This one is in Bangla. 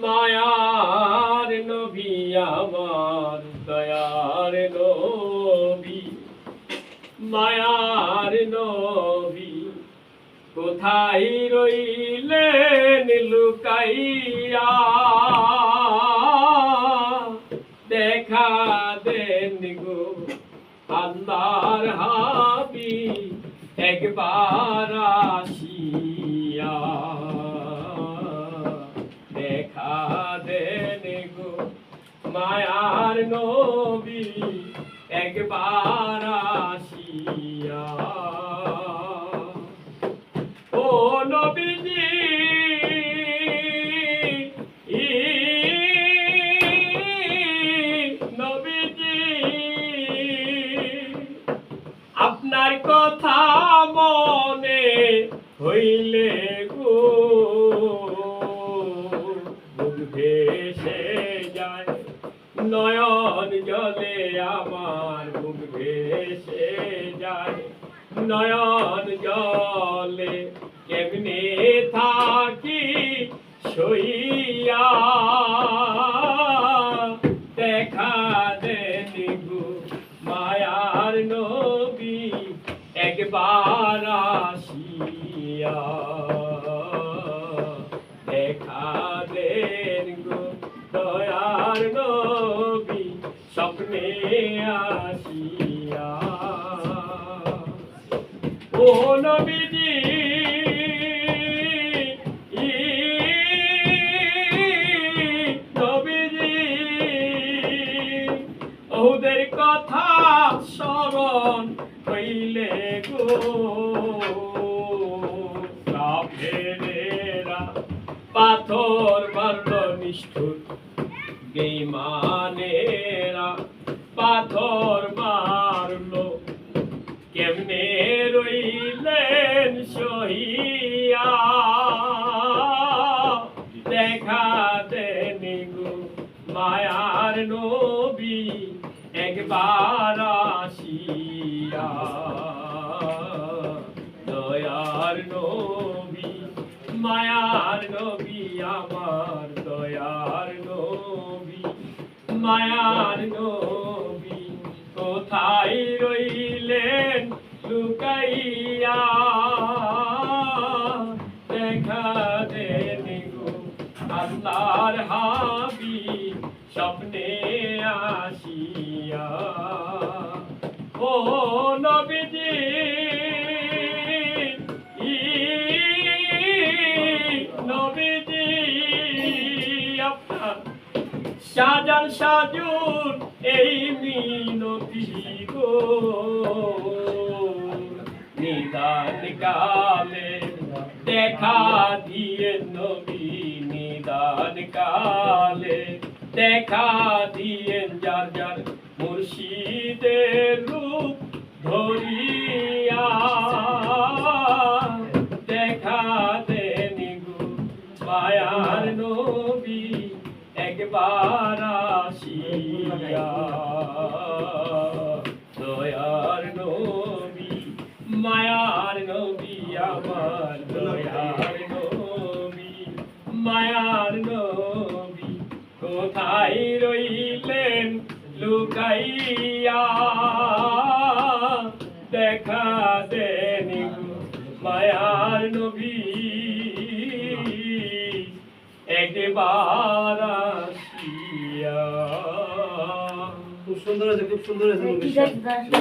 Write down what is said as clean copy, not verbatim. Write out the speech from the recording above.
মায়ার নবী আমার দয়ার নবী, মায়ার নবী কোথায় রইলেন লুকাইয়া, দেখা দেন গো আল্লাহর হাবিব একবার আসিয়া, দেখা দেন গো মায়ার নবী একবার আসিয়া। ও নবীজি নবীজি আপনার কথা মনে হইলে গো বুক ভেসে যায়, নয়ন জলে আমার বুক ভেসে যায়, নয়ন জলে কেমনে থাকি সইয়া, দেখা দেন গো মায়ার নবী একবার আসিয়া, দেখা দেন গো দয়ার নবী স্বপ্নে আসিয়া। ও নবীজি নবীজি ওদের কথা স্মরণ হইলে গো কাফেরেরা পাথর মারল নিষ্ঠুর, বেঈমানেরা পাথর মারলো, কেমনে রইলেন সহিয়া, দেখা দেন গো মায়ার নবী একবার আসিয়া, দয়ার নবী মায়ার নবী আমার দয়ার নবী, মায়ার নবী কোথায় রইলেন লুকাইয়া, দেখা দেন গো আল্লাহর হাবিব স্বপ্নে আসিয়া। ও নবীজি নবীজি আপনার সাজান সাজুন এই মিনতি গো, নিদান কালে দেখা দিয়ে নবী, নিদান কালে দেখা দিয়ে যার যার মুর্শিদের রূপ ধরিয়া, দেখা দেন গো মায়ার নবী একবার আসিয়া, দয়ার নবী মায়ার নবী আমার দয়ার নবী, মায়ার নবী কোথায় রইলেন লুকাইয়া, দেখা দেন গো মায়ার নবী একবার আসিয়া। খুব সুন্দর আছে, খুব সুন্দর আছে।